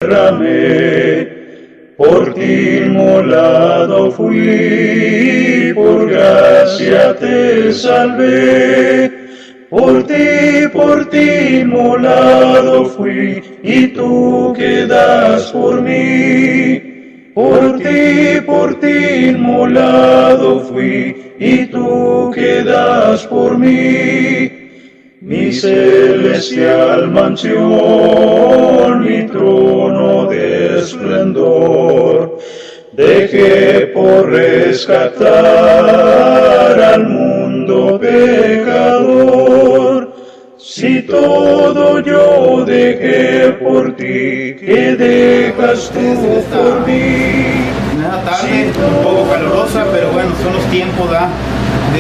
derramé, por ti inmolado fui, por gracia te salvé. Por ti inmolado fui, y tú quedas por mí. Por ti inmolado fui, y tú quedas por mí. Mi celestial mansión, mi trono de esplendor, dejé por rescatar al mundo pecador. Si todo yo dejé por ti, ¿qué dejas tú por mí? Una tarde un poco calurosa, pero bueno, son los tiempos de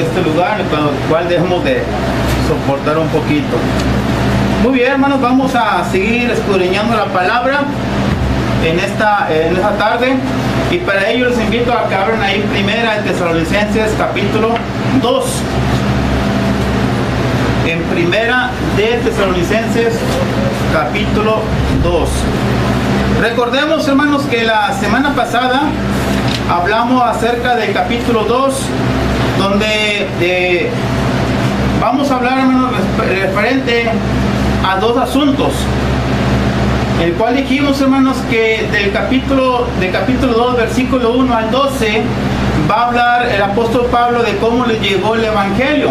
este lugar, con el cual debemos de soportar un poquito. Muy bien, hermanos, vamos a seguir escudriñando la palabra en esta tarde, y para ello les invito a que abran ahí Primera de Tesalonicenses capítulo 2. En Primera de Tesalonicenses capítulo 2. Recordemos, hermanos, que la semana pasada hablamos acerca del capítulo 2, donde vamos a hablar, hermanos, referente a dos asuntos, el cual dijimos, hermanos, que del capítulo 2, versículo 1 al 12, va a hablar el apóstol Pablo de cómo le llegó el evangelio,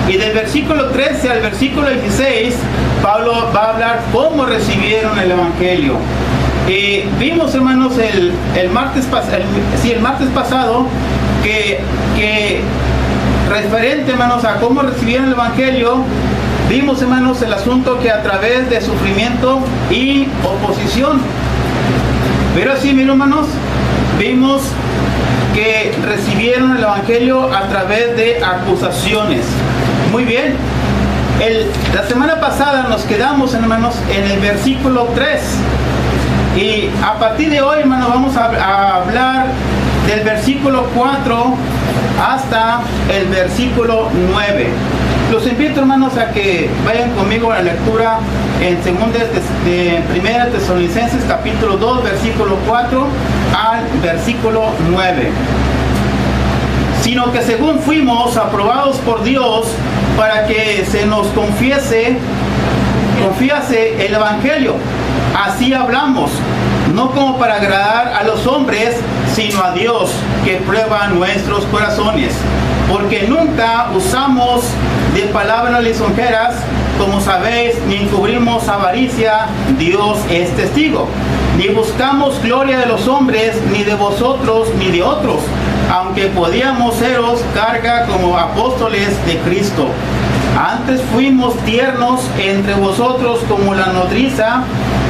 y del versículo 13 al versículo 16, Pablo va a hablar cómo recibieron el evangelio. Vimos, hermanos, el martes pasado que referente, hermanos, a cómo recibieron el evangelio, vimos, hermanos, el asunto que a través de sufrimiento y oposición. Pero así, mis hermanos, vimos que recibieron el evangelio a través de acusaciones. Muy bien. La semana pasada nos quedamos, hermanos, en el versículo 3. Y a partir de hoy, hermanos, vamos a hablar del versículo 4 hasta el versículo 9. Los invito, hermanos, a que vayan conmigo a la lectura en Primera Tesalonicenses capítulo 2, versículo 4 al versículo 9. Sino que según fuimos aprobados por Dios para que se nos confiase el evangelio, así hablamos, no como para agradar a los hombres, sino a Dios, que prueba nuestros corazones. Porque nunca usamos de palabras lisonjeras, como sabéis, ni encubrimos avaricia, Dios es testigo. Ni buscamos gloria de los hombres, ni de vosotros, ni de otros, aunque podíamos seros carga como apóstoles de Cristo. Antes fuimos tiernos entre vosotros como la nodriza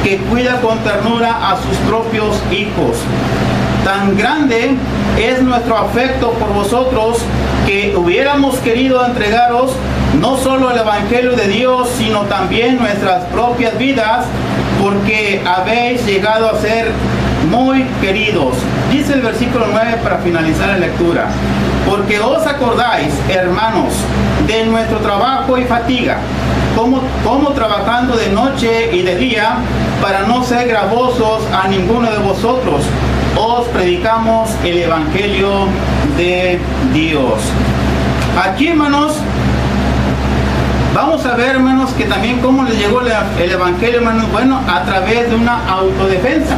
que cuida con ternura a sus propios hijos. Tan grande es nuestro afecto por vosotros que hubiéramos querido entregaros no solo el evangelio de Dios, sino también nuestras propias vidas, porque habéis llegado a ser muy queridos. Dice el versículo 9 para finalizar la lectura: porque os acordáis, hermanos, de nuestro trabajo y fatiga, como trabajando de noche y de día, para no ser gravosos a ninguno de vosotros, os predicamos el evangelio de Dios. Aquí, hermanos, vamos a ver, hermanos, que también cómo les llegó el evangelio, hermanos, bueno, a través de una autodefensa.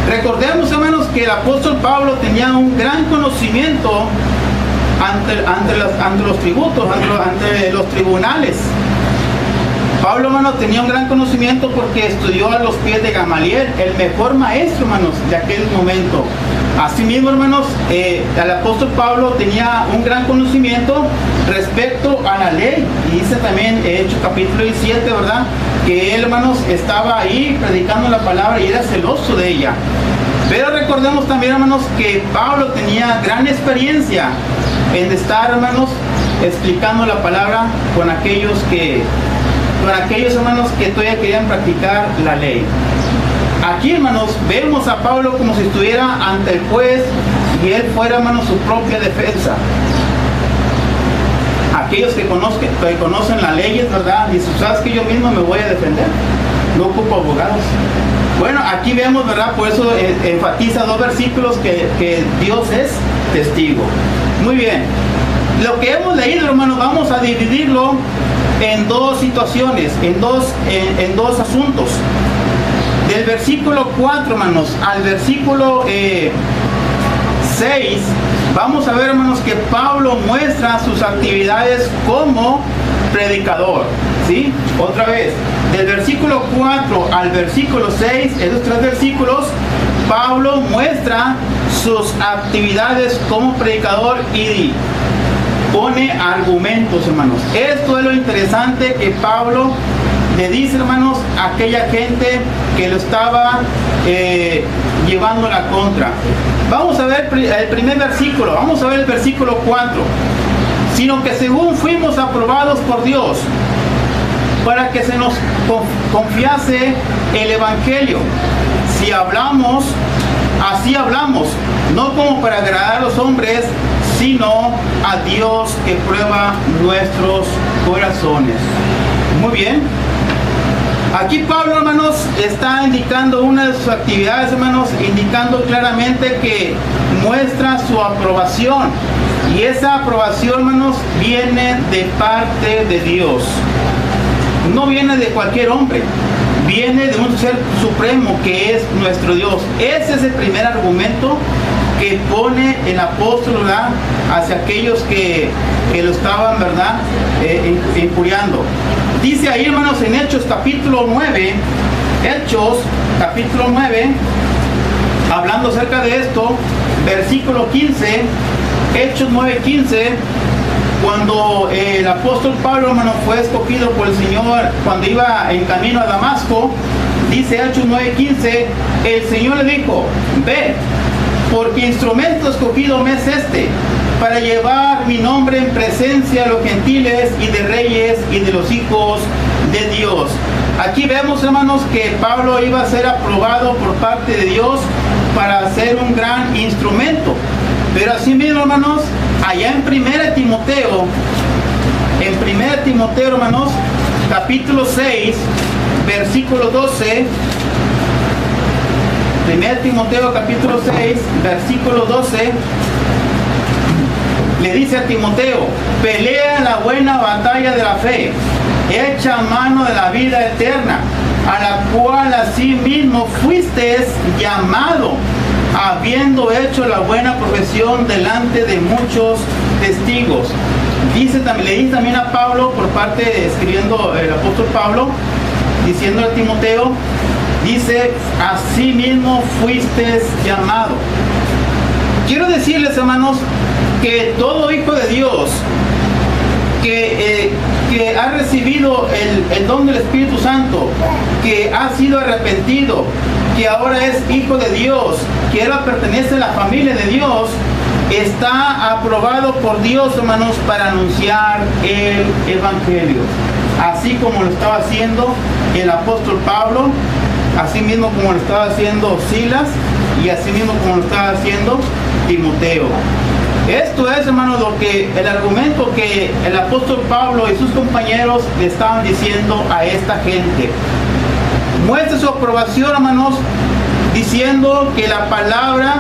Recordemos, hermanos, que el apóstol Pablo tenía un gran conocimiento ante los tributos, ante los tribunales. Pablo, hermanos, tenía un gran conocimiento porque estudió a los pies de Gamaliel, el mejor maestro, hermanos, de aquel momento. Asimismo, hermanos, el apóstol Pablo tenía un gran conocimiento respecto a la ley. Y dice también, Hechos capítulo 17, ¿verdad?, que él, hermanos, estaba ahí predicando la palabra y era celoso de ella. Pero recordemos también, hermanos, que Pablo tenía gran experiencia en estar, hermanos, explicando la palabra con aquellos hermanos que todavía querían practicar la ley. Aquí, hermanos, vemos a Pablo como si estuviera ante el juez y él fuera, hermanos, su propia defensa. Aquellos que conocen las leyes, ¿verdad? Dicen, ¿sabes que yo mismo me voy a defender? No ocupo abogados. Bueno, aquí vemos, ¿verdad? Por eso enfatiza dos versículos que Dios es testigo. Muy bien. Lo que hemos leído, hermanos, vamos a dividirlo en dos situaciones, en dos asuntos. Del versículo 4, hermanos, al versículo 6, vamos a ver, hermanos, que Pablo muestra sus actividades como predicador. ¿Sí? Otra vez, del versículo 4 al versículo 6, esos tres versículos, Pablo muestra sus actividades como predicador y pone argumentos, hermanos. Esto es lo interesante que Pablo le dice, hermanos, a aquella gente que lo estaba llevando a la contra. Vamos a ver el primer versículo, vamos a ver el versículo 4. Sino que según fuimos aprobados por Dios, para que se nos confiase el Evangelio. Si hablamos, así hablamos, no como para agradar a los hombres, sino a Dios que prueba nuestros corazones. Muy bien. Aquí Pablo, hermanos, está indicando una de sus actividades, hermanos, indicando claramente que muestra su aprobación. Y esa aprobación, hermanos, viene de parte de Dios. No viene de cualquier hombre, viene de un ser supremo que es nuestro Dios. Ese es el primer argumento que pone el apóstol, ¿verdad?, hacia aquellos que lo estaban, ¿verdad?, injuriando. Dice ahí, hermanos, en Hechos capítulo 9, hablando acerca de esto, versículo 15, Hechos 9:15, cuando el apóstol Pablo, hermano, fue escogido por el Señor cuando iba en camino a Damasco, dice Hechos 9:15, el Señor le dijo, ve, porque instrumento escogido me es este, para llevar mi nombre en presencia de los gentiles y de reyes y de los hijos de Dios. Aquí vemos, hermanos, que Pablo iba a ser aprobado por parte de Dios para ser un gran instrumento. Pero así mismo, hermanos, allá en 1 Timoteo, hermanos, capítulo 6, versículo 12, 1 Timoteo capítulo 6, versículo 12, le dice a Timoteo, pelea la buena batalla de la fe, echa mano de la vida eterna, a la cual asimismo fuiste llamado, habiendo hecho la buena profesión delante de muchos testigos. Le dice también a Pablo, por parte, escribiendo el apóstol Pablo, diciendo a Timoteo, dice, así mismo fuiste llamado. Quiero decirles, hermanos, que todo hijo de Dios que ha recibido el don del Espíritu Santo, que ha sido arrepentido, que ahora es hijo de Dios, que ahora pertenece a la familia de Dios, está aprobado por Dios, hermanos, para anunciar el Evangelio. Así como lo estaba haciendo el apóstol Pablo, así mismo como lo estaba haciendo Silas, y así mismo como lo estaba haciendo Timoteo. Esto es, hermanos, el argumento que el apóstol Pablo y sus compañeros le estaban diciendo a esta gente. Muestra su aprobación, hermanos, diciendo que la palabra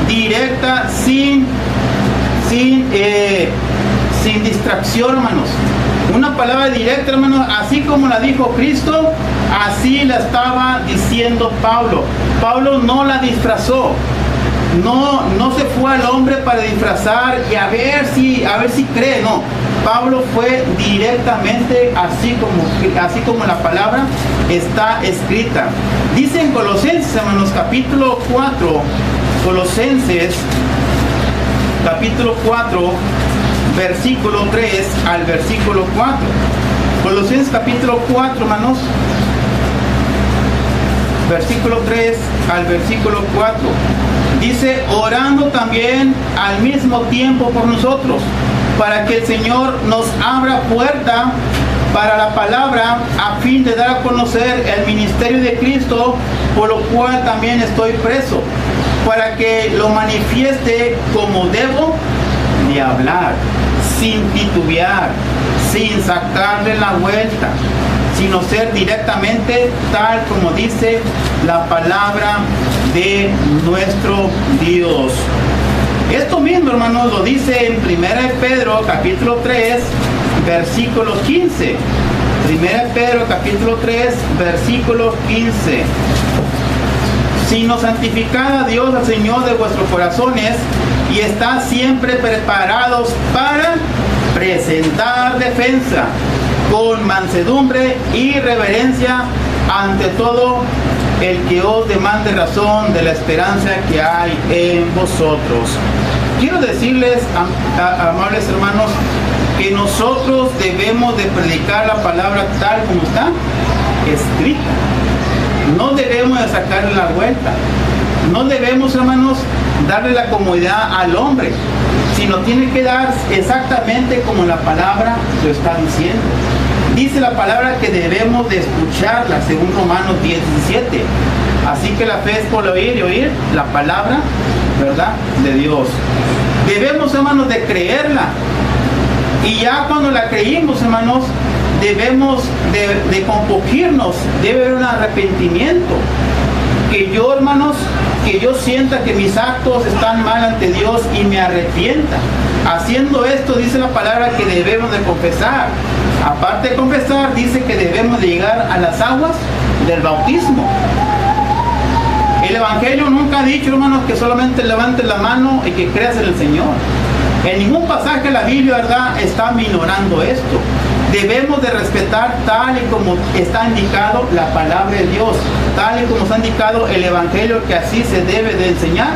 directa, sin distracción, hermanos. Una palabra directa, hermanos, así como la dijo Cristo, así la estaba diciendo Pablo. Pablo no la disfrazó. No se fue al hombre para disfrazar y a ver si cree, no. Pablo fue directamente así como la palabra está escrita. Dice en Colosenses, hermanos, capítulo 4, Colosenses, capítulo 4, versículo 3 al versículo 4. Colosenses capítulo 4, hermanos, versículo 3 al versículo 4. Dice, orando también al mismo tiempo por nosotros, para que el Señor nos abra puerta para la palabra, a fin de dar a conocer el ministerio de Cristo, por lo cual también estoy preso, para que lo manifieste como debo de hablar, sin titubear, sin sacarle la vuelta, sino ser directamente tal como dice la palabra de nuestro Dios. Esto mismo, hermanos, lo dice en 1 Pedro capítulo 3, versículo 15. 1 Pedro capítulo 3, versículo 15. Sino santificad a Dios, al Señor de vuestros corazones, y estad siempre preparados para presentar defensa con mansedumbre y reverencia ante todo el que os demande razón de la esperanza que hay en vosotros. Quiero decirles, amables hermanos, que nosotros debemos de predicar la palabra tal como está escrita. No debemos de sacarle la vuelta. No debemos, hermanos, darle la comodidad al hombre, sino tiene que dar exactamente como la palabra lo está diciendo. Dice la palabra que debemos de escucharla, según Romanos 10:17. Así que la fe es por oír y oír la palabra, ¿verdad?, de Dios. Debemos, hermanos, de creerla. Y ya cuando la creímos, hermanos, debemos de compugirnos. Debe haber un arrepentimiento. Que yo, hermanos, que yo sienta que mis actos están mal ante Dios y me arrepienta. Haciendo esto, dice la palabra que debemos de confesar. Aparte de confesar, dice que debemos de llegar a las aguas del bautismo. El Evangelio nunca ha dicho, hermanos, que solamente levantes la mano y que creas en el Señor. En ningún pasaje de la Biblia, ¿verdad?, está minorando esto. Debemos de respetar tal y como está indicado la palabra de Dios, tal y como está indicado el Evangelio, que así se debe de enseñar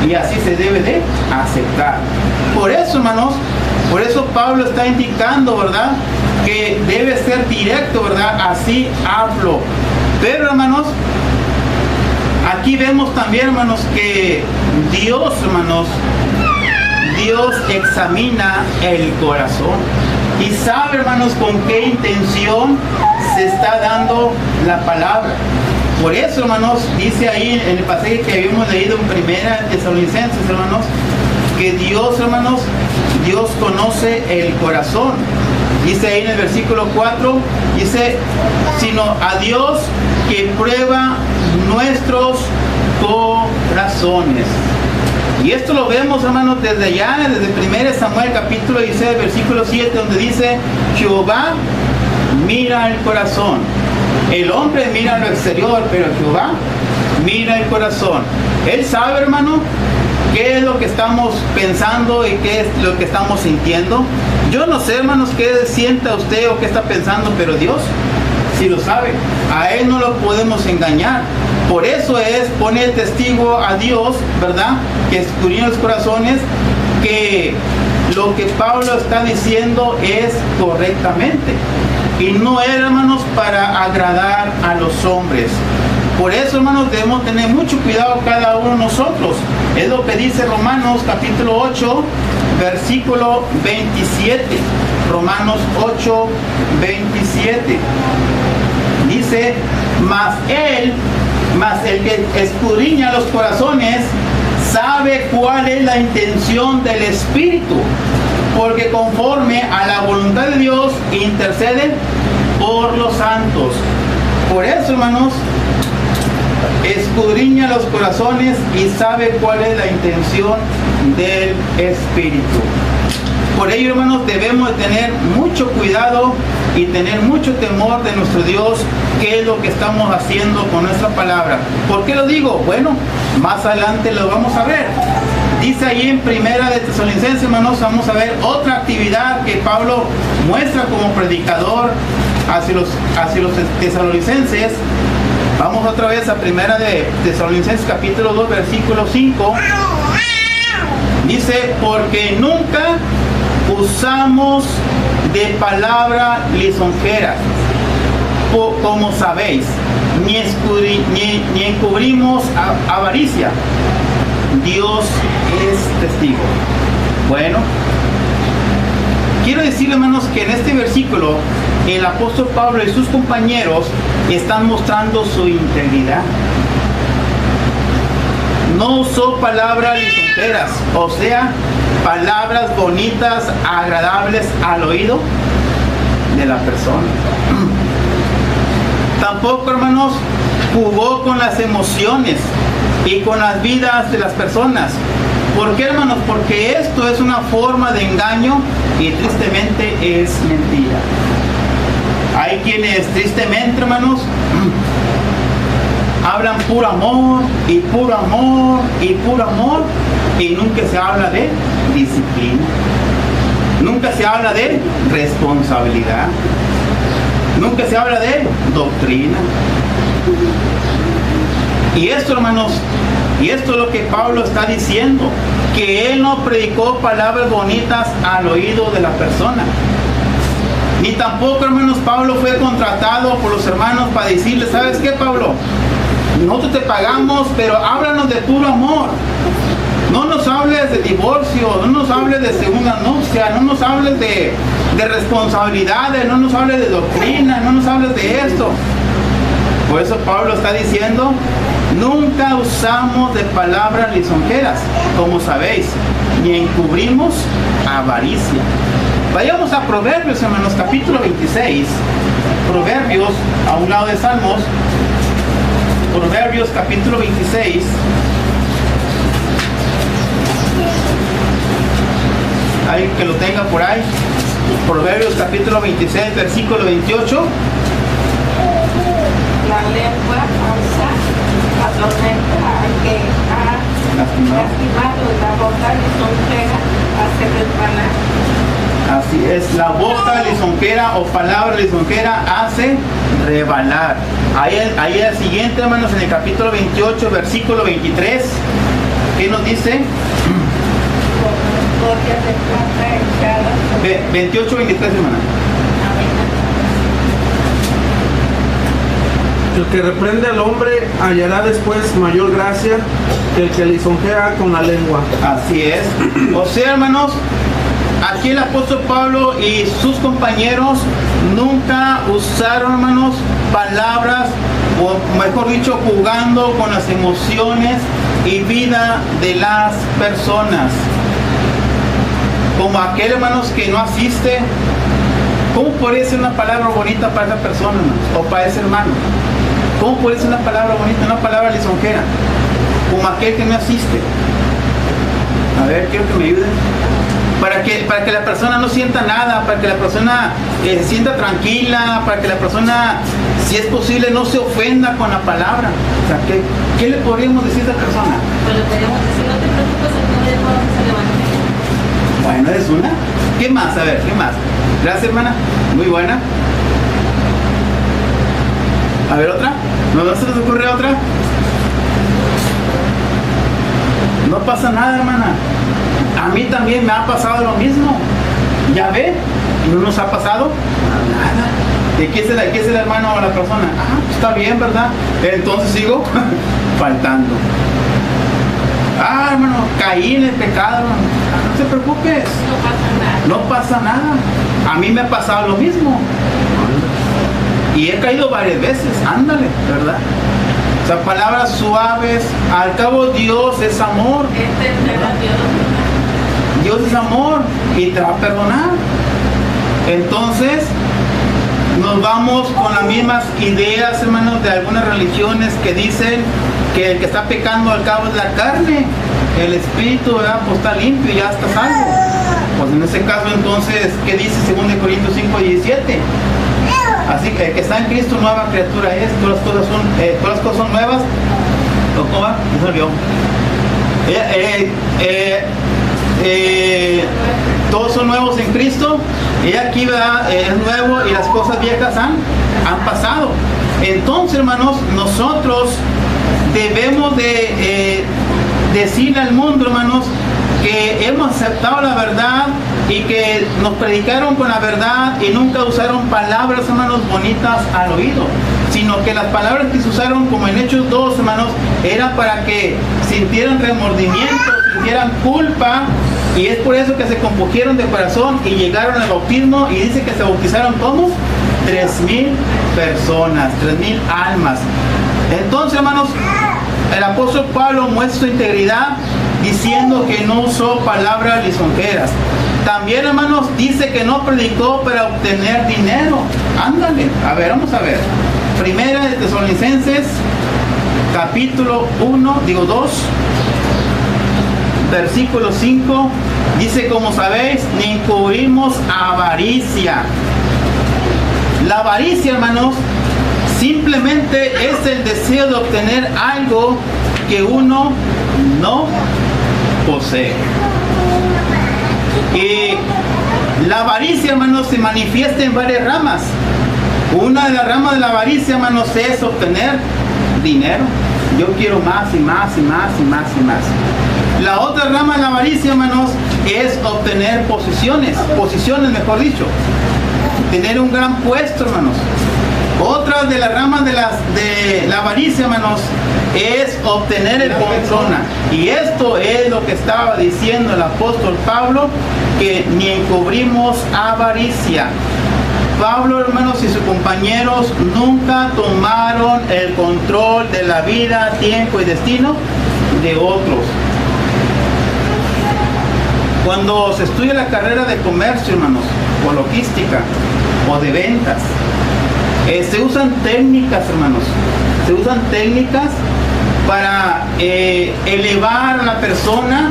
y así se debe de aceptar. Por eso, hermanos, por eso Pablo está indicando, ¿verdad?, que debe ser directo, ¿verdad? Así hablo. Pero, hermanos, aquí vemos también, hermanos, que Dios, hermanos, Dios examina el corazón y sabe, hermanos, con qué intención se está dando la palabra. Por eso, hermanos, dice ahí en el pasaje que habíamos leído en 1 Tesalonicenses, hermanos, que Dios, hermanos, Dios conoce el corazón. Dice ahí en el versículo 4, dice, sino a Dios que prueba nuestros corazones. Y esto lo vemos, hermanos, desde allá, desde 1 Samuel capítulo 16, versículo 7, donde dice, Jehová mira el corazón. El hombre mira lo exterior, pero Jehová mira el corazón. Él sabe, hermano, qué es lo que estamos pensando y qué es lo que estamos sintiendo. Yo no sé, hermanos, qué sienta usted o qué está pensando, pero Dios sí lo sabe. A Él no lo podemos engañar. Por eso es poner testigo a Dios, ¿verdad?, que escudriña los corazones, que lo que Pablo está diciendo es correctamente. Y no es, hermanos, para agradar a los hombres. Por eso, hermanos, debemos tener mucho cuidado cada uno de nosotros. Es lo que dice Romanos capítulo 8, versículo 27. Romanos 8, 27. Dice, mas el que escudriña los corazones sabe cuál es la intención del Espíritu, porque conforme a la voluntad de Dios intercede por los santos. Por eso, hermanos, escudriña los corazones y sabe cuál es la intención del Espíritu. Por ello, hermanos, debemos tener mucho cuidado y tener mucho temor de nuestro Dios, qué es lo que estamos haciendo con nuestra palabra. ¿Por qué lo digo? Bueno, más adelante lo vamos a ver. Dice ahí en 1 Tesalonicenses, hermanos, vamos a ver otra actividad que Pablo muestra como predicador hacia los tesalonicenses. Vamos otra vez a 1 Tesalonicenses capítulo 2, versículo 5. Dice, porque nunca usamos de palabra lisonjera, como sabéis, ni encubrimos avaricia. Dios es testigo. Bueno, quiero decirle, hermanos, que en este versículo el apóstol Pablo y sus compañeros están mostrando su integridad. No usó palabras lisonjeras, o sea, palabras bonitas, agradables al oído de la persona. Tampoco, hermanos, jugó con las emociones y con las vidas de las personas. ¿Por qué, hermanos? Porque esto es una forma de engaño y tristemente es mentira. Hay quienes tristemente, hermanos, hablan puro amor y puro amor y puro amor, y nunca se habla de disciplina, nunca se habla de responsabilidad, nunca se habla de doctrina. Y esto, hermanos, y esto es lo que Pablo está diciendo, que él no predicó palabras bonitas al oído de la persona. Ni tampoco, hermanos, Pablo fue contratado por los hermanos para decirle, ¿sabes qué, Pablo? Nosotros te pagamos, pero háblanos de puro amor. No nos hables de divorcio, no nos hables de segunda nupcia, no nos hables de responsabilidades, no nos hables de doctrina, no nos hables de esto. Por eso Pablo está diciendo, nunca usamos de palabras lisonjeras, como sabéis, ni encubrimos avaricia. Vayamos a Proverbios, hermanos, capítulo 26. Proverbios, a un lado de Salmos. Proverbios, capítulo 26. Alguien que lo tenga por ahí. Proverbios, capítulo 26, versículo 28. La lengua alza, atormenta al que ha lastimado, la boca lisonjera hace resbalar. Así es, la boca lisonjera o palabra lisonjera hace rebalar. Ahí el siguiente, hermanos, en el capítulo 28, versículo 23, ¿qué nos dice? 28, 23, hermana. El que reprende al hombre hallará después mayor gracia que el que lisonjea con la lengua. Así es. O sea, hermanos, aquí el apóstol Pablo y sus compañeros nunca usaron, hermanos, palabras, o mejor dicho, jugando con las emociones y vida de las personas. Como aquel, hermanos, que no asiste. ¿Cómo puede ser una palabra bonita para esa persona, hermanos? O para ese hermano. ¿Cómo puede ser una palabra bonita, una palabra lisonjera? Como aquel que no asiste. A ver, quiero que me ayuden. Para que la persona no sienta nada, para que la persona se sienta tranquila, para que la persona, si es posible, no se ofenda con la palabra. O sea, ¿qué le podríamos decir a esa persona? Pues le podríamos decir, no te preocupes, el nombre de Dios se levanta. Bueno, es una. ¿Qué más? A ver, ¿qué más? Gracias, hermana. Muy buena. A ver, otra. ¿No se les ocurre otra? No pasa nada, hermana. A mí también me ha pasado lo mismo. ¿Ya ve? ¿No nos ha pasado? Nada. ¿De qué es el hermano o la persona? Ah, está bien, ¿verdad? Entonces sigo faltando. Ah, hermano, caí en el pecado, hermano. No te preocupes. No pasa nada. No pasa nada. A mí me ha pasado lo mismo. Y he caído varias veces. Ándale, ¿verdad? O sea, palabras suaves. Al cabo, Dios es amor. Dios es amor y te va a perdonar. Entonces, nos vamos con las mismas ideas, hermanos, de algunas religiones que dicen que el que está pecando al cabo es la carne, el espíritu, ¿verdad? Pues está limpio y ya está salvo. Pues en ese caso, entonces, ¿qué dice 2 Corintios 5:17? Así que el que está en Cristo, nueva criatura es, todas las cosas son nuevas. ¿Cómo va? Me se olvidó. Todos son nuevos en Cristo, y aquí, ¿verdad? Es nuevo y las cosas viejas han pasado. Entonces, hermanos, nosotros debemos de decirle al mundo, hermanos, que hemos aceptado la verdad y que nos predicaron con la verdad y nunca usaron palabras, hermanos, bonitas al oído, sino que las palabras que se usaron, como en Hechos 2, hermanos, era para que sintieran remordimiento, sintieran culpa, y es por eso que se compugieron de corazón y llegaron al bautismo, y dice que se bautizaron como 3,000 personas, 3,000 almas. Entonces, hermanos, el apóstol Pablo muestra su integridad diciendo que no usó palabras lisonjeras. También, hermanos, dice que no predicó para obtener dinero. Ándale, a ver, vamos a ver. Primera de Tesalonicenses capítulo 2, versículo 5, dice: como sabéis, ni encubrimos avaricia. La avaricia, hermanos, simplemente es el deseo de obtener algo que uno no posee. Y la avaricia, hermanos, se manifiesta en varias ramas. Una de las ramas de la avaricia, hermanos, es obtener dinero. Yo quiero más y más y más y más y más. La otra rama de la avaricia, hermanos, es obtener posiciones, mejor dicho. Tener un gran puesto, hermanos. Otra de las ramas de la avaricia, hermanos, es obtener el control. Y esto es lo que estaba diciendo el apóstol Pablo, que ni encubrimos avaricia. Pablo, hermanos, y sus compañeros nunca tomaron el control de la vida, tiempo y destino de otros. Cuando se estudia la carrera de comercio, hermanos, o logística, o de ventas, se usan técnicas, hermanos. Se usan técnicas para elevar a la persona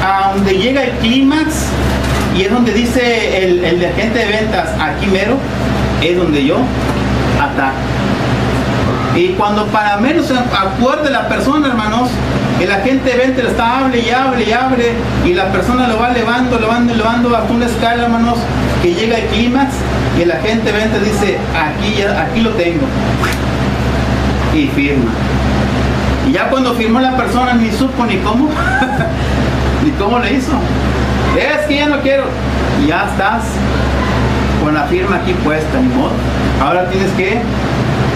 a donde llega el clímax, y es donde dice el agente de ventas: aquí mero es donde yo ataco. Y cuando para menos se acuerde la persona, hermanos, el agente de ventas le está hable y hable y hable, y la persona lo va elevando hasta una escala, hermanos, que llega el clímax, y el agente de ventas dice: aquí lo tengo, y firma. Y ya cuando firmó la persona ni supo ni cómo ni cómo le hizo. Es que ya no quiero. Y ya estás con la firma aquí puesta, ni modo. Ahora tienes que,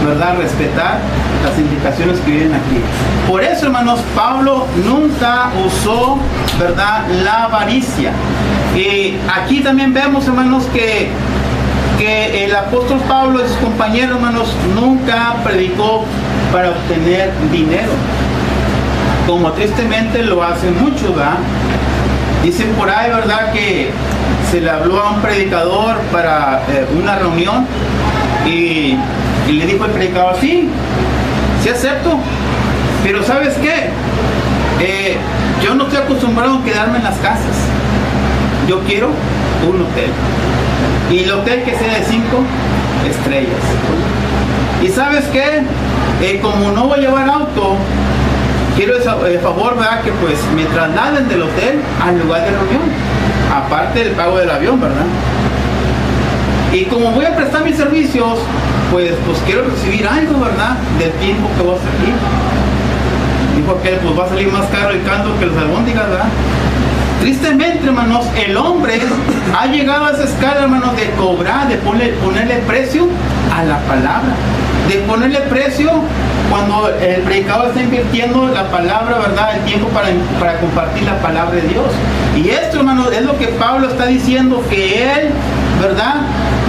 ¿verdad?, respetar las indicaciones que vienen aquí. Por eso, hermanos, Pablo nunca usó, ¿verdad?, la avaricia. Y aquí también vemos, hermanos, que el apóstol Pablo y sus compañeros, hermanos, nunca predicó para obtener dinero, como tristemente lo hacen muchos, ¿verdad? Dicen por ahí, ¿verdad?, que se le habló a un predicador para una reunión, y le dijo el predicador: sí acepto, pero ¿sabes qué? Yo no estoy acostumbrado a quedarme en las casas. Yo quiero un hotel, y el hotel que sea de 5 estrellas. Y ¿sabes qué? Como no voy a llevar auto, quiero el favor, ¿verdad?, que pues me trasladen del hotel al lugar de reunión, aparte del pago del avión, ¿verdad? Y como voy a prestar mis servicios, pues quiero recibir algo, ¿verdad?, del tiempo que voy a estar aquí. Dijo que pues va a salir más caro el caldo que los albóndigas, ¿verdad? Tristemente, hermanos, el hombre ha llegado a esa escala, hermanos, de cobrar, de ponerle precio a la palabra, de ponerle precio cuando el predicador está invirtiendo la palabra, ¿verdad?, el tiempo para compartir la palabra de Dios. Y esto, hermanos, es lo que Pablo está diciendo, que él, ¿verdad?,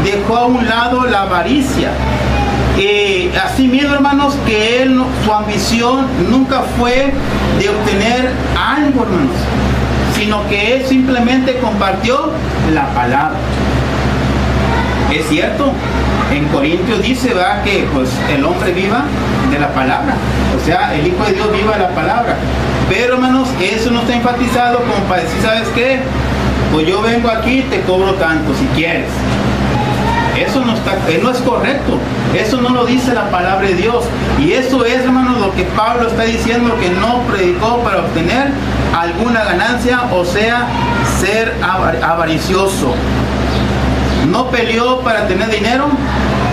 dejó a un lado la avaricia. Y así mismo, hermanos, que él, su ambición nunca fue de obtener algo, hermanos, sino que él simplemente compartió la palabra. Es cierto, en Corintios dice, ¿verdad?, que pues el hombre viva de la palabra, o sea, el Hijo de Dios viva de la palabra. Pero, hermanos, eso no está enfatizado como para decir: ¿sabes qué? Pues yo vengo aquí y te cobro tanto si quieres. Eso no es correcto. Eso no lo dice la palabra de Dios. Y eso es, hermanos, lo que Pablo está diciendo, que no predicó para obtener alguna ganancia, o sea, ser avaricioso. No peleó para tener dinero,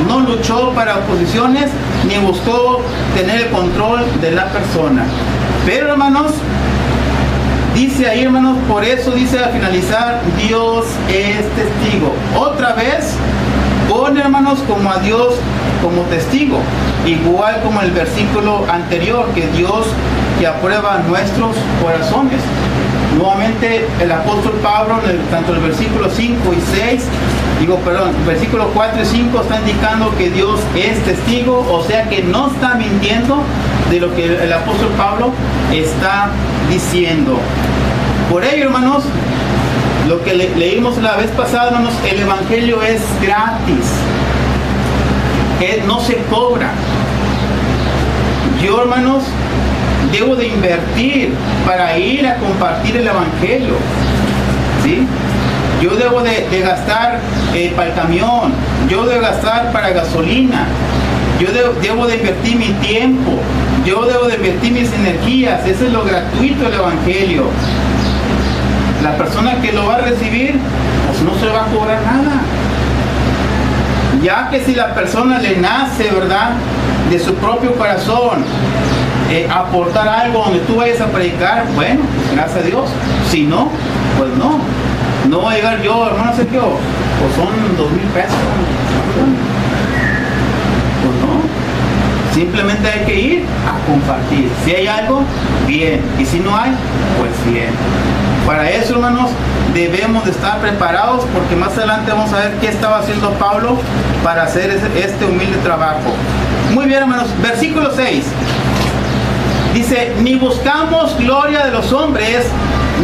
no luchó para posiciones, ni buscó tener el control de la persona. Pero, hermanos, dice ahí, hermanos, por eso dice al finalizar: Dios es testigo. Otra vez pone, hermanos, como a Dios como testigo, igual como el versículo anterior, que Dios que aprueba nuestros corazones. Nuevamente el apóstol Pablo, tanto el versículo 5 y 6, versículo 4 y 5 está indicando que Dios es testigo, o sea que no está mintiendo de lo que el apóstol Pablo está diciendo. Por ello, hermanos, lo que leímos la vez pasada, hermanos, el evangelio es gratis, no se cobra. Yo, hermanos, debo de invertir para ir a compartir el Evangelio, ¿sí? Yo debo de gastar para el camión, yo debo gastar para gasolina, yo debo de invertir mi tiempo, yo debo de invertir mis energías. Eso es lo gratuito del Evangelio. La persona que lo va a recibir, pues no se le va a cobrar nada. Ya que si la persona le nace, ¿verdad?, de su propio corazón, aportar algo donde tú vayas a predicar, bueno, pues gracias a Dios. Si no, pues no. No voy a llegar yo, hermano Sergio, pues son 2,000 pesos. Pues no. Simplemente hay que ir a compartir. Si hay algo, bien. Y si no hay, pues bien. Para eso, hermanos, debemos de estar preparados, porque más adelante vamos a ver qué estaba haciendo Pablo para hacer este humilde trabajo. Muy bien, hermanos. Versículo 6. Dice, ni buscamos gloria de los hombres,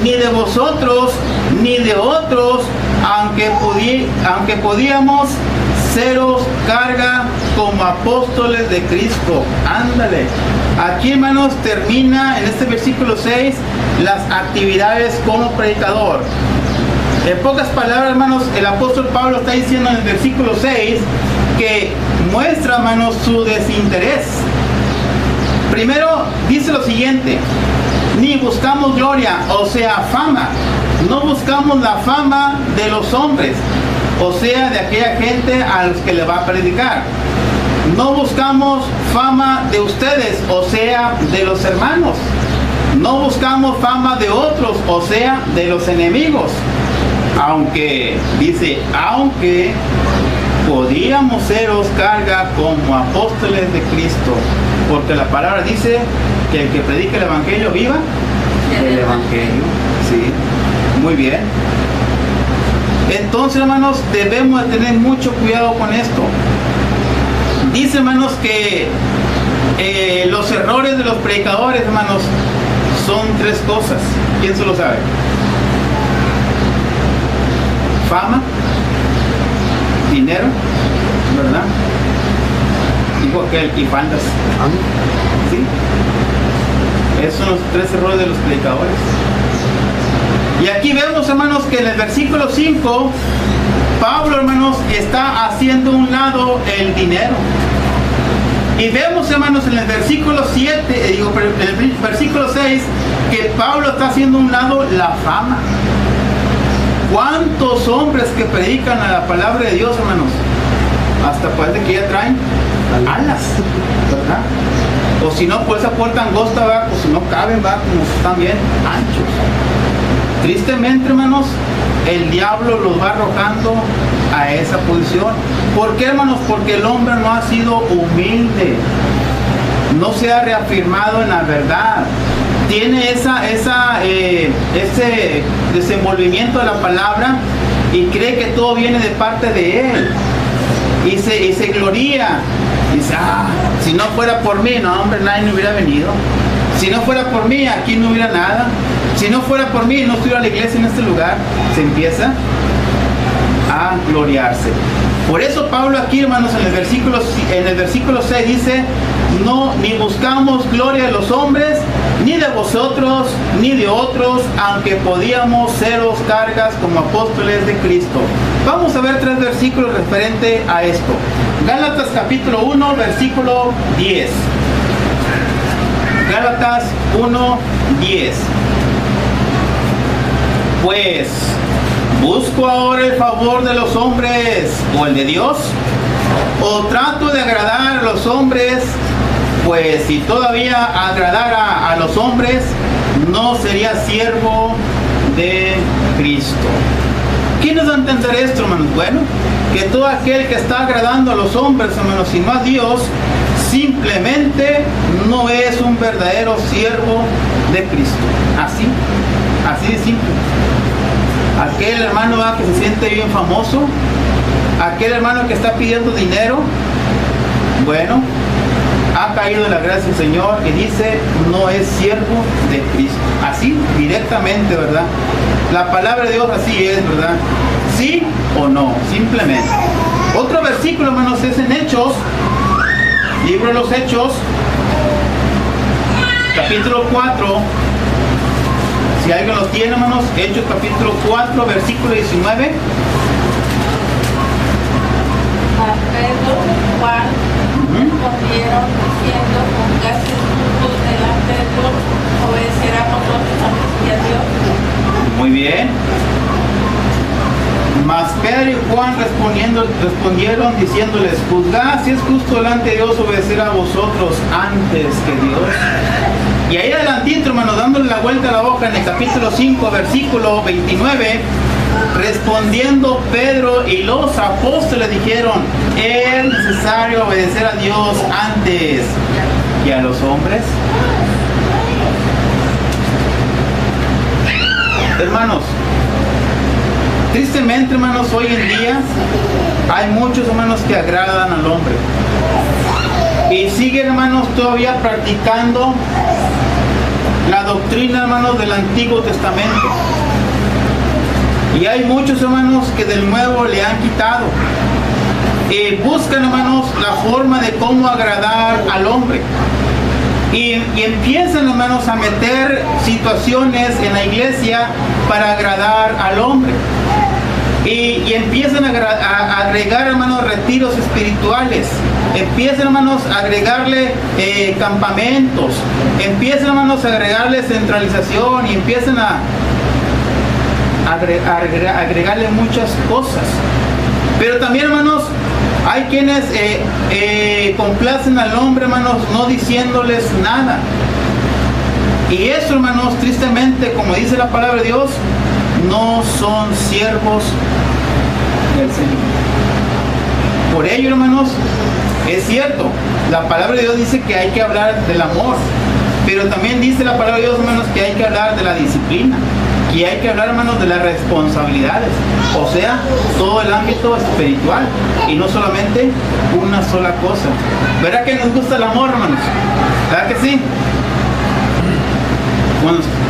ni de vosotros, ni de otros, aunque podíamos seros carga como apóstoles de Cristo. Ándale. Aquí, hermanos, termina en este versículo 6 las actividades como predicador. En pocas palabras, hermanos, el apóstol Pablo está diciendo en el versículo 6 que muestra, hermanos, su desinterés. Primero dice lo siguiente: ni buscamos gloria, o sea, fama. No buscamos la fama de los hombres, o sea, de aquella gente a los que le va a predicar. No buscamos fama de ustedes, o sea, de los hermanos. No buscamos fama de otros, o sea, de los enemigos. Aunque, dice, aunque podíamos seros carga como apóstoles de Cristo. Porque la palabra dice que el que predica el Evangelio viva el Evangelio. Sí, muy bien. Entonces, hermanos, debemos de tener mucho cuidado con esto. Dice, hermanos, que los errores de los predicadores, hermanos, son 3 cosas. ¿Quién se lo sabe? Fama, dinero, ¿verdad? Dijo aquel, y faldas. ¿Sí? Esos son los 3 errores de los predicadores. Y aquí vemos, hermanos, que en el versículo 5, Pablo, hermanos, está haciendo a un lado el dinero. Y vemos, hermanos, en el versículo 7, en el versículo 6, que Pablo está haciendo a un lado la fama. ¿Cuántos hombres que predican a la palabra de Dios, hermanos, hasta parece que ya traen alas, ¿verdad? O si no, por esa puerta angosta, va, o si no caben, va, como están bien anchos. Tristemente, hermanos, el diablo los va arrojando a esa posición. ¿Por qué, hermanos? Porque el hombre no ha sido humilde, no se ha reafirmado en la verdad, tiene ese desenvolvimiento de la palabra y cree que todo viene de parte de él, y se gloría. Dice, si no fuera por mí, no, hombre, nadie me hubiera venido. Si no fuera por mí, aquí no hubiera nada. Si no fuera por mí, no estuviera la iglesia en este lugar. Se empieza a gloriarse. Por eso Pablo aquí, hermanos, en el versículo 6 dice, no, ni buscamos gloria de los hombres, ni de vosotros, ni de otros, aunque podíamos seros cargas como apóstoles de Cristo. Vamos a ver 3 versículos referente a esto. Gálatas capítulo 1, versículo 10. Gálatas 1, 10. Pues, ¿busco ahora el favor de los hombres o el de Dios? ¿O trato de agradar a los hombres? Pues si todavía agradara a los hombres, no sería siervo de Cristo. ¿Quién nos da a entender esto, hermanos? Bueno, que todo aquel que está agradando a los hombres, hermanos, y no a Dios, simplemente no es un verdadero siervo de Cristo. Así de simple. Aquel hermano que se siente bien famoso, aquel hermano que está pidiendo dinero, bueno, ha caído en la gracia del Señor y dice, no es siervo de Cristo. Así, directamente, ¿verdad? La palabra de Dios así es, ¿verdad? Sí o no, simplemente. Otro versículo, hermanos, es en Hechos, libro de los Hechos, capítulo 4, si alguien lo tiene, hermanos, Hechos capítulo 4, versículo 19. A Pedro y Juan respondieron diciendo: con casi justos delante de Dios, obedecer a nosotros y a Dios. Muy bien. Mas Pedro y Juan respondieron diciéndoles: juzgad si es justo delante de Dios obedecer a vosotros antes que Dios. Y ahí adelantito, hermanos, dándole la vuelta a la boca en el capítulo 5, versículo 29, respondiendo Pedro y los apóstoles dijeron: es necesario obedecer a Dios antes que a los hombres. Hermanos, tristemente, hermanos, hoy en día hay muchos hermanos que agradan al hombre y siguen, hermanos, todavía practicando la doctrina, hermanos, del Antiguo Testamento. Y hay muchos, hermanos, que del Nuevo le han quitado y buscan, hermanos, la forma de cómo agradar al hombre. Y empiezan, hermanos, a meter situaciones en la iglesia para agradar al hombre. Y empiezan a agregar, hermanos, retiros espirituales. Empiezan, hermanos, a agregarle campamentos. Empiezan, hermanos, a agregarle centralización. Y empiezan a agregarle muchas cosas. Pero también, hermanos, hay quienes complacen al hombre, hermanos, no diciéndoles nada. Y eso, hermanos, tristemente, como dice la palabra de Dios, no son siervos del Señor. Por ello, hermanos, es cierto, la palabra de Dios dice que hay que hablar del amor, pero también dice la palabra de Dios, hermanos, que hay que hablar de la disciplina, que hay que hablar, hermanos, de las responsabilidades, o sea, todo el ámbito espiritual y no solamente una sola cosa. ¿Verdad que nos gusta el amor, hermanos? ¿Verdad que sí?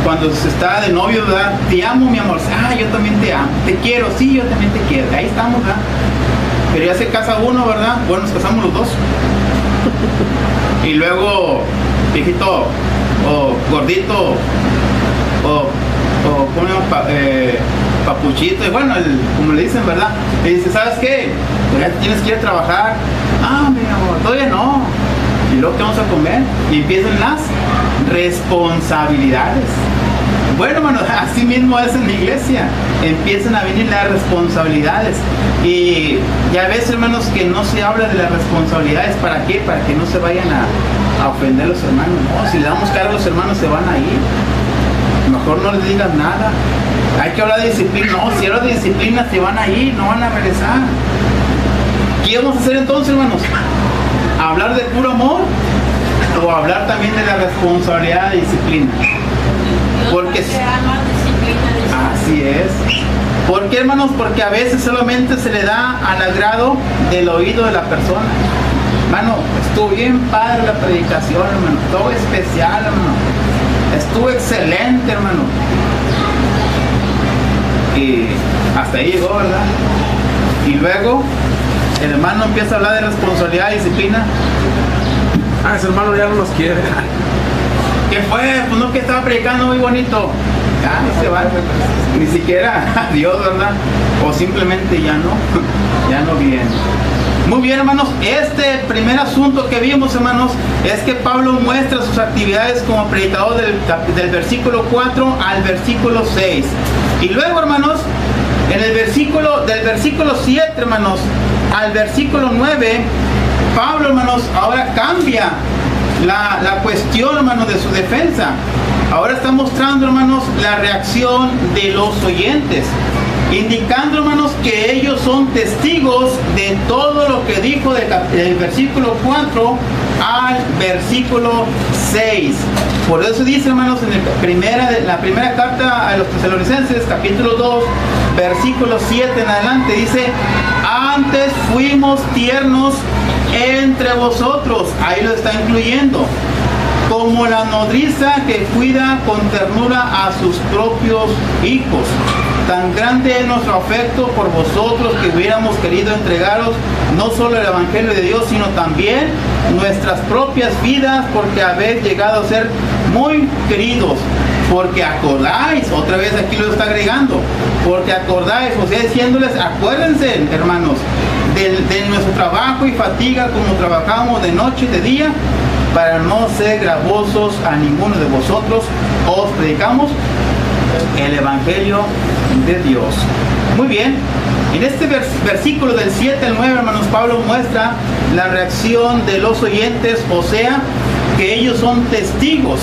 Cuando se está de novio, ¿verdad? Te amo, mi amor. Ah, yo también te amo. Te quiero, sí, yo también te quiero. Ahí estamos, ¿verdad? Pero ya se casa uno, ¿verdad? Bueno, nos casamos los dos. Y luego, viejito, o gordito, o ¿cómo se llama? Papuchito, y bueno, como le dicen, ¿verdad? Y dice: ¿sabes qué? Ya tienes que ir a trabajar. Ah, mi amor, todavía no. Y luego, ¿qué vamos a comer? Y empiezan las responsabilidades. Bueno, hermanos, así mismo es en la iglesia. Empiezan a venir las responsabilidades. Y ya ves, hermanos, que no se habla de las responsabilidades. ¿Para qué? Para que no se vayan a ofender los hermanos. No, si le damos cargo a los hermanos, se van a ir. Mejor no les digas nada. Hay que hablar de disciplina. No, si hablas de disciplina, se van a ir, no van a regresar. ¿Qué vamos a hacer entonces, hermanos? ¿Hablar de puro amor? ¿O hablar también de la responsabilidad de disciplina? Porque así es. ¿Por qué, hermanos? Porque a veces solamente se le da al agrado del oído de la persona. Hermano, estuvo bien padre la predicación, hermano. Todo especial, hermano. Estuvo excelente, hermano. Y hasta ahí llegó, ¿verdad? Y luego el hermano empieza a hablar de responsabilidad y disciplina. Ah, ese hermano ya no nos quiere. ¿Qué fue? Pues no, que estaba predicando muy bonito. Ya no se va, ni siquiera a Dios, ¿verdad? O simplemente ya no viene. Muy bien, hermanos, este primer asunto que vimos, hermanos, es que Pablo muestra sus actividades como predicador del versículo 4 al versículo 6. Y luego, hermanos, en el del versículo 7, hermanos, al versículo 9, Pablo, hermanos, ahora cambia la cuestión, hermanos, de su defensa. Ahora está mostrando, hermanos, la reacción de los oyentes, indicando, hermanos, que ellos son testigos de todo lo que dijo del versículo 4 al versículo 6. Por eso dice, hermanos, en la primera carta a los Tesalonicenses, capítulo 2, versículo 7 en adelante, dice: antes fuimos tiernos entre vosotros. Ahí lo está incluyendo. Como la nodriza que cuida con ternura a sus propios hijos. Tan grande es nuestro afecto por vosotros que hubiéramos querido entregaros no solo el Evangelio de Dios, sino también nuestras propias vidas, porque habéis llegado a ser muy queridos, porque acordáis, otra vez aquí lo está agregando, porque acordáis, o sea, diciéndoles, acuérdense, hermanos, de nuestro trabajo y fatiga, como trabajamos de noche y de día, para no ser gravosos a ninguno de vosotros, os predicamos el Evangelio de Dios. Muy bien, en este versículo del 7 al 9, hermanos, Pablo muestra la reacción de los oyentes, o sea, que ellos son testigos.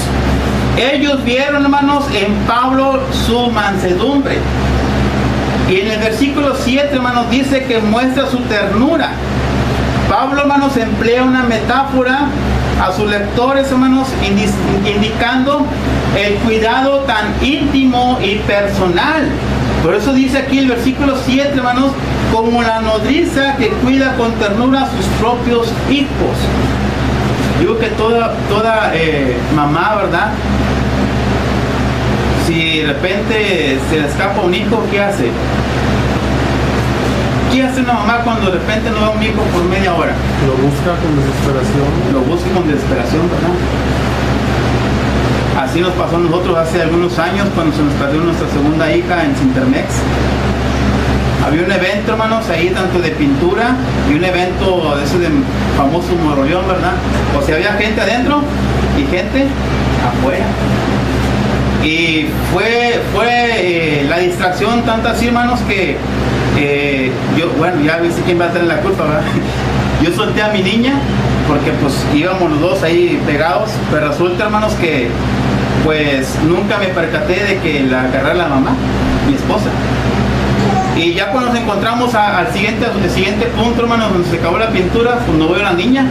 Ellos vieron, hermanos, en Pablo su mansedumbre. Y en el versículo 7, hermanos, dice que muestra su ternura. Pablo, hermanos, emplea una metáfora a sus lectores, hermanos, indicando el cuidado tan íntimo y personal. Por eso dice aquí el versículo 7, hermanos, como la nodriza que cuida con ternura a sus propios hijos. Digo que toda mamá, ¿verdad? Si de repente se le escapa un hijo, ¿qué hace? ¿Qué hace una mamá cuando de repente no ve un hijo por media hora? Lo busca con desesperación. Lo busca con desesperación, ¿verdad? Así nos pasó a nosotros hace algunos años cuando se nos perdió nuestra segunda hija en Cintermex. Había un evento, hermanos, ahí tanto de pintura y un evento de ese de famoso moroleón, ¿verdad? O sea, había gente adentro y gente afuera. Y fue la distracción tanto así, hermanos, que yo, bueno, ya viste quién va a tener la culpa, ¿verdad? Yo solté a mi niña porque pues íbamos los dos ahí pegados, pero resulta, hermanos, que pues nunca me percaté de que la agarrara la mamá, mi esposa. Y ya cuando nos encontramos al siguiente punto, hermanos, donde se acabó la pintura, pues no veo a la niña.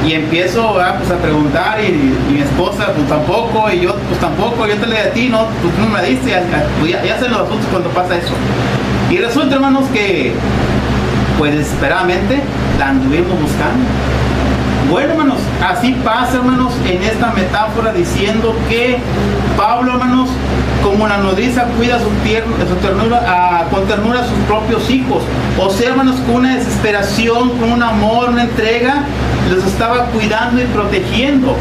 Y empiezo pues, a preguntar y mi esposa pues tampoco, y yo pues tampoco, yo te le di a ti, no, pues no me la diste, ya hacen los asuntos cuando pasa eso. Y resulta, hermanos, que pues desesperadamente la anduvimos buscando. Bueno, hermanos, así pasa, hermanos, en esta metáfora diciendo que Pablo, hermanos, como la nodriza cuida con ternura a sus propios hijos. O sea, hermanos, con una desesperación, con un amor, una entrega, los estaba cuidando y protegiendo.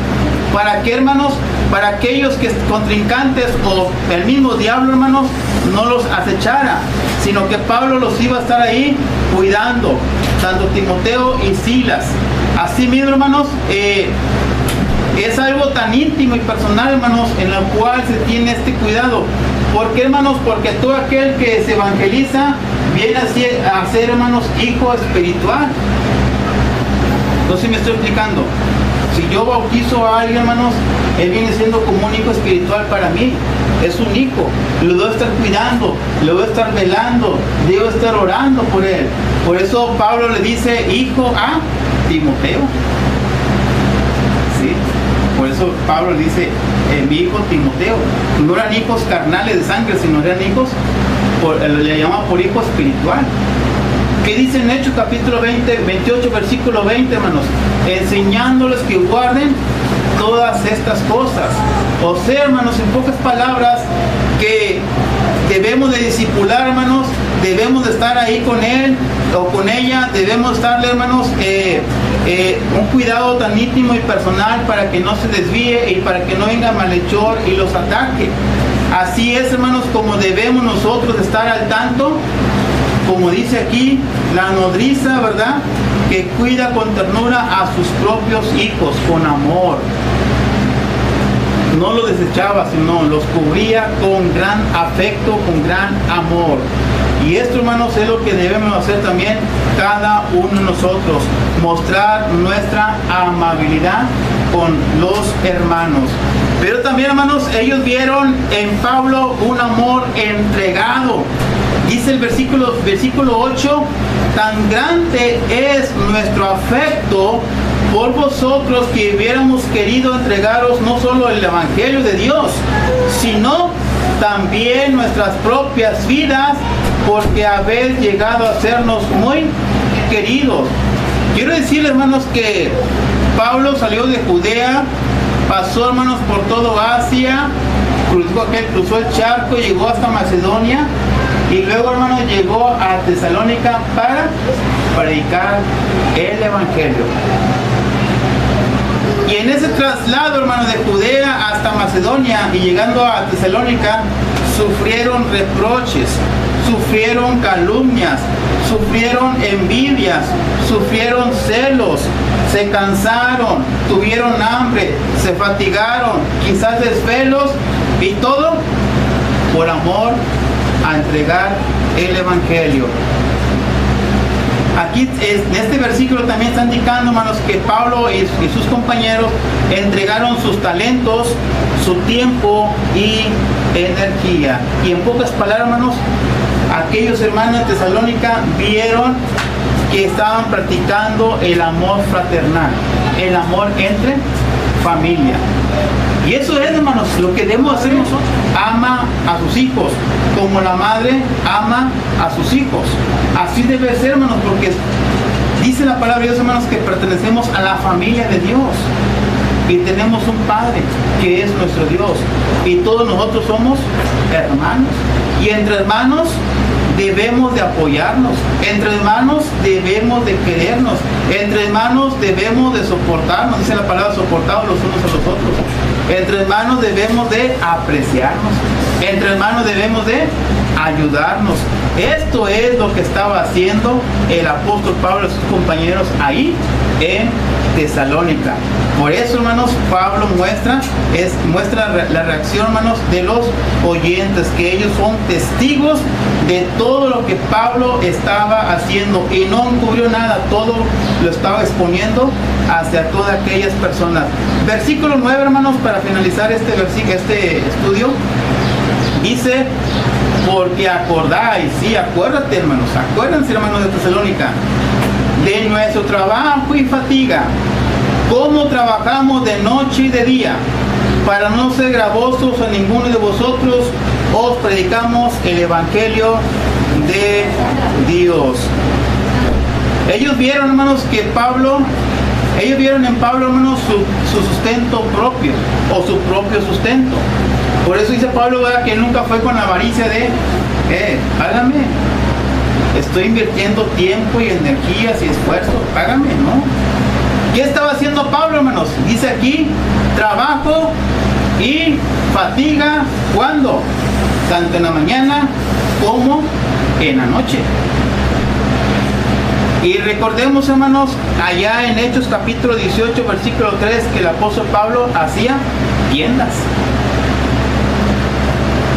¿Para qué, hermanos? Para aquellos que contrincantes o el mismo diablo, hermanos, no los acechara, sino que Pablo los iba a estar ahí cuidando, tanto Timoteo y Silas. Así mismo, hermanos, es algo tan íntimo y personal, hermanos, en lo cual se tiene este cuidado. ¿Por qué, hermanos? Porque todo aquel que se evangeliza viene a ser, hermanos, hijo espiritual. Entonces me estoy explicando. Si yo bautizo a alguien, hermanos, él viene siendo como un hijo espiritual para mí. Es un hijo. Lo debo estar cuidando, lo debo estar velando, debo estar orando por él. Por eso Pablo le dice hijo a Timoteo. ¿Sí? Por eso Pablo le dice mi hijo Timoteo. No eran hijos carnales de sangre, sino eran hijos, le llamaba por hijo espiritual. ¿Qué dice en Hechos capítulo 28, versículo 20, hermanos? Enseñándoles que guarden todas estas cosas. O sea, hermanos, en pocas palabras, que debemos de discipular, hermanos, debemos de estar ahí con él o con ella, debemos darle, hermanos, un cuidado tan íntimo y personal para que no se desvíe y para que no venga malhechor y los ataque. Así es, hermanos, como debemos nosotros estar al tanto, como dice aquí, la nodriza, ¿verdad?, que cuida con ternura a sus propios hijos, con amor. No los desechaba, sino los cubría con gran afecto, con gran amor. Y esto, hermanos, es lo que debemos hacer también cada uno de nosotros. Mostrar nuestra amabilidad con los hermanos. Pero también, hermanos, ellos vieron en Pablo un amor entregado. Dice el versículo 8, tan grande es nuestro afecto por vosotros que hubiéramos querido entregaros no solo el Evangelio de Dios, sino también nuestras propias vidas, porque habéis llegado a sernos muy queridos. Quiero decirles, hermanos, que Pablo salió de Judea, pasó, hermanos, por todo Asia, cruzó el charco, llegó hasta Macedonia, y luego, hermanos, llegó a Tesalónica para predicar el Evangelio. Y en ese traslado, hermanos, de Judea hasta Macedonia y llegando a Tesalónica, sufrieron reproches, sufrieron calumnias, sufrieron envidias, sufrieron celos, se cansaron, tuvieron hambre, se fatigaron, quizás desvelos, y todo por amor a entregar el Evangelio. Aquí en este versículo también está indicando, hermanos, que Pablo y sus compañeros entregaron sus talentos, su tiempo y energía. Y en pocas palabras, hermanos, aquellos hermanos de Tesalónica vieron que estaban practicando el amor fraternal, el amor entre familia. Y eso es, hermanos, lo que debemos hacer nosotros. Ama a sus hijos, como la madre ama a sus hijos. Así debe ser, hermanos, porque dice la palabra de Dios, hermanos, que pertenecemos a la familia de Dios. Y tenemos un Padre que es nuestro Dios. Y todos nosotros somos hermanos. Y entre hermanos debemos de apoyarnos. Entre hermanos debemos de querernos. Entre hermanos debemos de soportarnos. Dice la palabra, soportados los unos a los otros. Entre hermanos debemos de apreciarnos. Entre hermanos debemos de ayudarnos. Esto es lo que estaba haciendo el apóstol Pablo y sus compañeros ahí en Tesalónica. Por eso, hermanos, Pablo muestra la reacción, hermanos, de los oyentes, que ellos son testigos de todo lo que Pablo estaba haciendo y no encubrió nada, todo lo estaba exponiendo hacia todas aquellas personas. Versículo 9, hermanos, para finalizar este estudio, dice: porque acordáis, sí, acuérdate, hermanos, acuérdense, hermanos de Tesalónica, de nuestro trabajo y fatiga, cómo trabajamos de noche y de día, para no ser gravosos a ninguno de vosotros, os predicamos el Evangelio de Dios. Ellos vieron, hermanos, en Pablo, hermanos, su sustento propio, o su propio sustento. Por eso dice Pablo, ¿verdad?, que nunca fue con la avaricia de, págame, estoy invirtiendo tiempo y energías y esfuerzo, págame, ¿no? ¿Qué estaba haciendo Pablo, hermanos? Dice aquí, trabajo y fatiga, ¿cuándo? Tanto en la mañana como en la noche. Y recordemos, hermanos, allá en Hechos capítulo 18, versículo 3, que el apóstol Pablo hacía tiendas.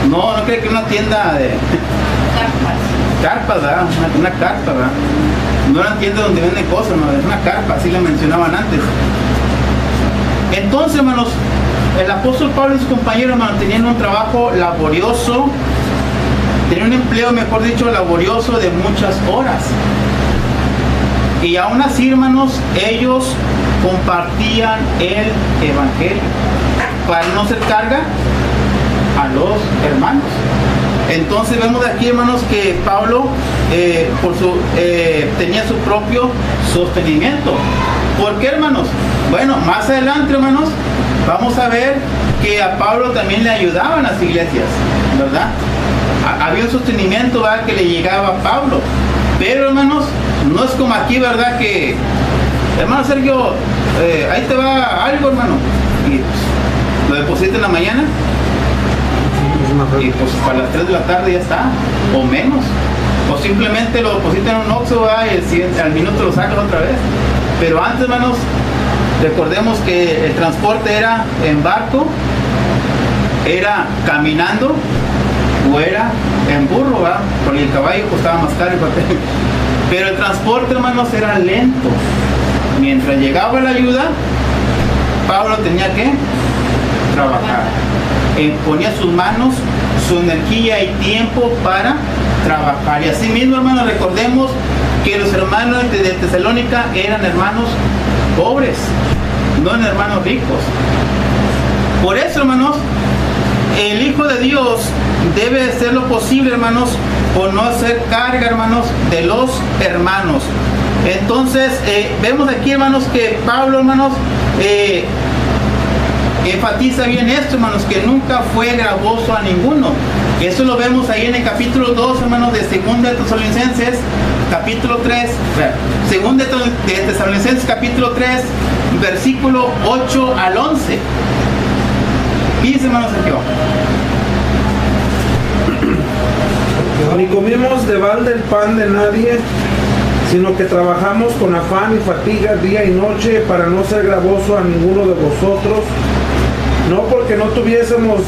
No creo que una tienda de carpas, ¿verdad? Una carpa, ¿verdad? No era tienda donde venden cosas, no, es una carpa, así le mencionaban antes. Entonces, hermanos, el apóstol Pablo y sus compañeros, hermanos, tenían un trabajo laborioso, tenían un empleo, mejor dicho, laborioso de muchas horas. Y aún así, hermanos, ellos compartían el Evangelio para no ser carga a los hermanos. Entonces vemos aquí, hermanos, que Pablo tenía su propio sostenimiento. ¿Por qué, hermanos? Bueno, más adelante, hermanos, vamos a ver que a Pablo también le ayudaban las iglesias, ¿verdad? Había un sostenimiento, ¿verdad?, que le llegaba a Pablo. Pero, hermanos, no es como aquí, ¿verdad?, que, hermano Sergio, ahí te va algo, hermano, y pues, lo deposita en la mañana y pues para las 3 de la tarde ya está, o menos, o simplemente lo depositan en un Oxxo, y al minuto lo sacan otra vez. Pero antes, hermanos, recordemos que el transporte era en barco, era caminando o era en burro, ¿verdad?, porque el caballo costaba más caro. Pero el transporte, hermanos, era lento. Mientras llegaba la ayuda, Pablo tenía que trabajar. Él ponía sus manos, su energía y tiempo para trabajar. Y así mismo, hermanos, recordemos que los hermanos de Tesalónica eran hermanos pobres, no eran hermanos ricos. Por eso, hermanos, el Hijo de Dios debe hacer lo posible, hermanos, por no hacer carga, hermanos, de los hermanos. Entonces, vemos aquí, hermanos, que Pablo, hermanos, enfatiza bien esto, hermanos, que nunca fue gravoso a ninguno. Eso lo vemos ahí en el capítulo 2, hermanos, de 2 de Tesalonicenses, capítulo 3, 2 de Tesalonicenses, capítulo 3, versículo 8 al 11. Dice, hermano Sergio. Ni comimos de balde el pan de nadie, sino que trabajamos con afán y fatiga día y noche para no ser gravoso a ninguno de vosotros, no porque no tuviésemos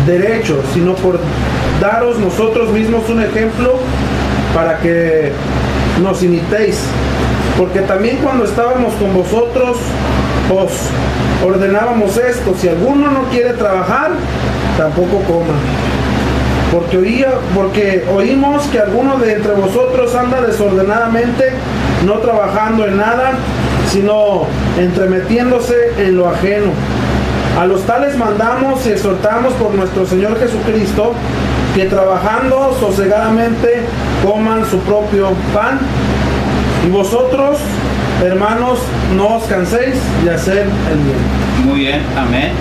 derecho, sino por daros nosotros mismos un ejemplo para que nos imitéis. Porque también cuando estábamos con vosotros os ordenábamos esto: si alguno no quiere trabajar, tampoco coma. Porque oímos que alguno de entre vosotros anda desordenadamente, no trabajando en nada, sino entremetiéndose en lo ajeno. A los tales mandamos y exhortamos por nuestro Señor Jesucristo, que trabajando sosegadamente coman su propio pan. Y vosotros, hermanos, no os canséis de hacer el bien. Muy bien, amén.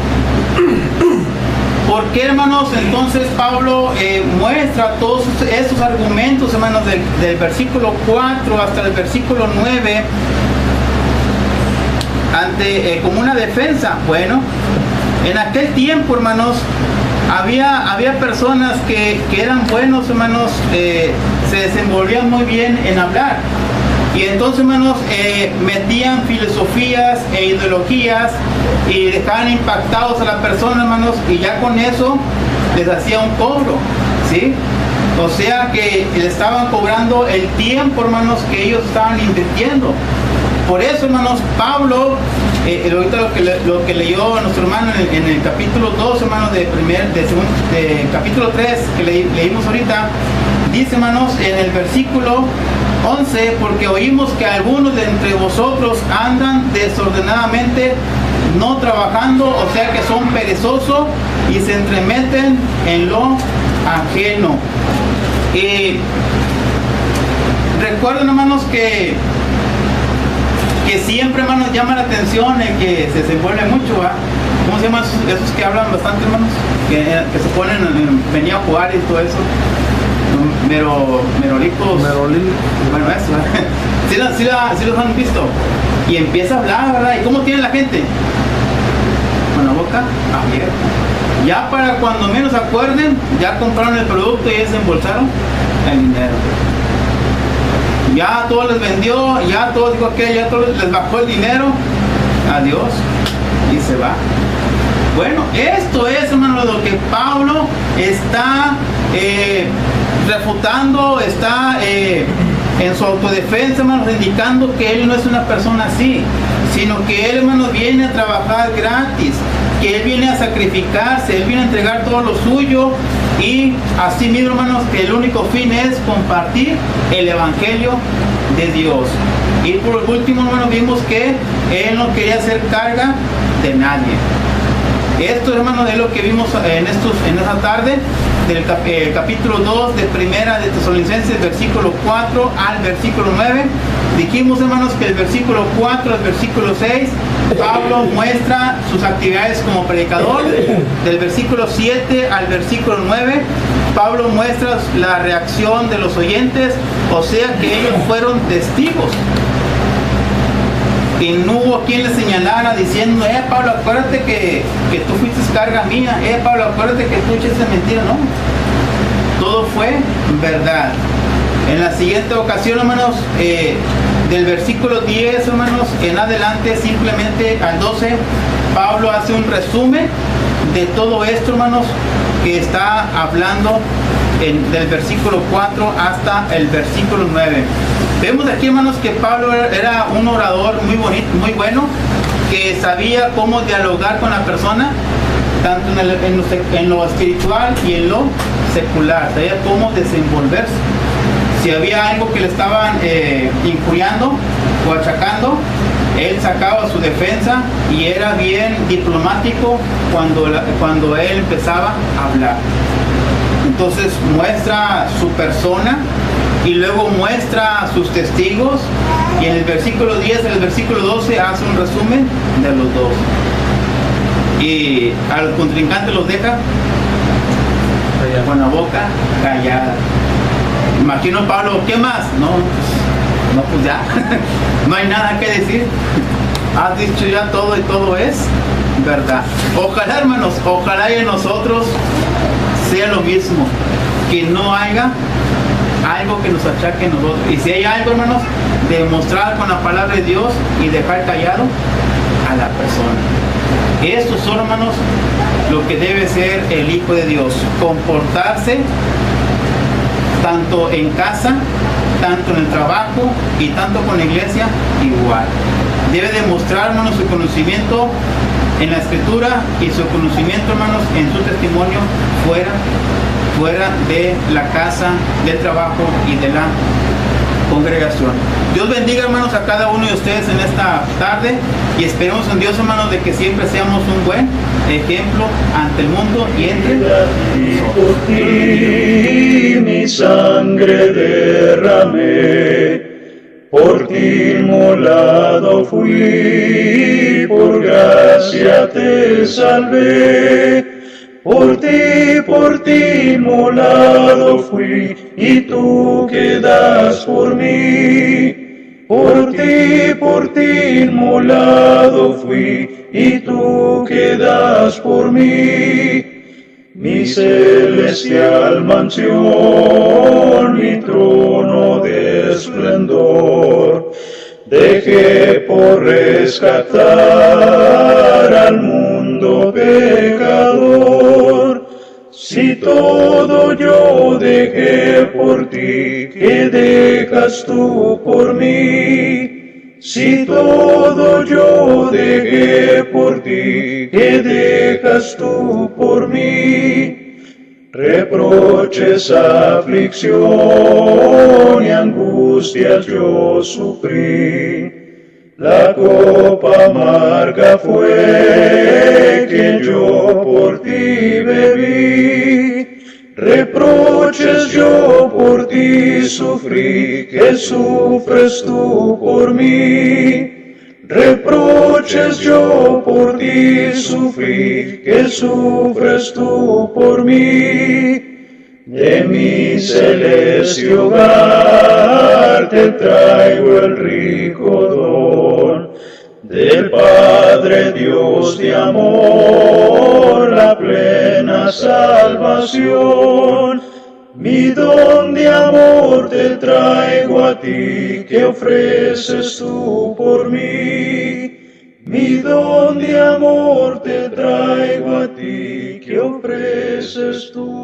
¿Por qué, hermanos, entonces Pablo muestra todos esos argumentos, hermanos, del versículo 4 hasta el versículo 9 como una defensa? Bueno, en aquel tiempo, hermanos, había personas que eran buenos, hermanos, se desenvolvían muy bien en hablar. Y entonces, hermanos, metían filosofías e ideologías y dejaban impactados a la persona, hermanos, y ya con eso les hacía un cobro, ¿sí? O sea que le estaban cobrando el tiempo, hermanos, que ellos estaban invirtiendo. Por eso, hermanos, Pablo, ahorita lo que leyó nuestro hermano en el capítulo 2, hermanos, de capítulo 3, que leímos ahorita, dice, hermanos, en el versículo 11, porque oímos que algunos de entre vosotros andan desordenadamente, no trabajando, o sea que son perezosos y se entremeten en lo ajeno. Recuerden, hermanos, que siempre, hermanos, llama la atención el que se desenvuelve mucho, ¿va? ¿Cómo se llaman esos que hablan bastante, hermanos? Que se ponen venía a jugar y todo eso. Merolitos. Bueno, eso. ¿Sí los han visto? Y empieza a hablar, ¿verdad? ¿Y cómo tiene la gente? Con la boca abierta. Ya para cuando menos acuerden, ya compraron el producto y desembolsaron el dinero. Ya todo les vendió, ya todo dijo que ya todo les bajó el dinero. Adiós. Y se va. Bueno, esto es, hermano, lo que Pablo está refutando, está en su autodefensa, hermanos, indicando que él no es una persona así, sino que él, hermanos, viene a trabajar gratis, que él viene a sacrificarse, él viene a entregar todo lo suyo, y así mismo, hermanos, que el único fin es compartir el evangelio de Dios. Y por último, hermanos, vimos que él no quería hacer carga de nadie. Esto, hermanos, es lo que vimos en esa tarde del capítulo 2 de Primera de Tesalonicenses, versículo 4 al versículo 9. Dijimos, hermanos, que el versículo 4 al versículo 6, Pablo muestra sus actividades como predicador. Del versículo 7 al versículo 9, Pablo muestra la reacción de los oyentes, o sea que ellos fueron testigos. Y no hubo quien le señalara diciendo, Pablo, acuérdate que tú fuiste carga mía, Pablo, acuérdate que tú echaste mentira. No, todo fue verdad. En la siguiente ocasión, hermanos, del versículo 10, hermanos, en adelante, simplemente al 12, Pablo hace un resumen de todo esto, hermanos, que está hablando del versículo 4 hasta el versículo 9. Vemos aquí, hermanos, que Pablo era un orador muy bonito, muy bueno, que sabía cómo dialogar con la persona, tanto en lo espiritual y en lo secular, sabía cómo desenvolverse. Si había algo que le estaban injuriando o achacando, él sacaba su defensa y era bien diplomático cuando él empezaba a hablar. Entonces muestra su persona y luego muestra sus testigos, y en el versículo 10 y el versículo 12 hace un resumen de los dos. Y al contrincante los deja con la boca callada. Imagino Pablo, ¿qué más? No, pues ya, no hay nada que decir. has dicho ya todo y todo es verdad. Ojalá, hermanos, ojalá y en nosotros sea lo mismo, que no haya algo que nos achaque a nosotros. Y si hay algo, hermanos, demostrar con la palabra de Dios y dejar callado a la persona. Estos son, hermanos, lo que debe ser el Hijo de Dios. Comportarse tanto en casa, tanto en el trabajo y tanto con la iglesia igual. Debe demostrar, hermanos, su conocimiento en la Escritura y su conocimiento, hermanos, en su testimonio fuera de la casa, del trabajo y de la congregación. Dios bendiga, hermanos, a cada uno de ustedes en esta tarde y esperemos en Dios, hermanos, de que siempre seamos un buen ejemplo ante el mundo y entre Por ti mi sangre derramé, por ti inmolado fui, por gracia te salvé. Por ti inmolado fui, y tú quedas por mí. Por ti inmolado fui, y tú quedas por mí. Mi celestial mansión, mi trono de esplendor, dejé por rescatar al mundo pecador. Si todo yo dejé por ti, ¿qué dejas tú por mí? Si todo yo dejé por ti, ¿qué dejas tú por mí? Reproches, aflicción y angustias yo sufrí. La copa amarga fue que yo por ti bebí. Reproches yo por ti sufrí, que sufres tú por mí. Reproches yo por ti sufrí, que sufres tú por mí. De mi celeste hogar te traigo el rico don del Padre Dios de amor, la plena salvación. Mi don de amor te traigo a ti, que ofreces tú por mí. Mi don de amor te traigo a ti, que ofreces tú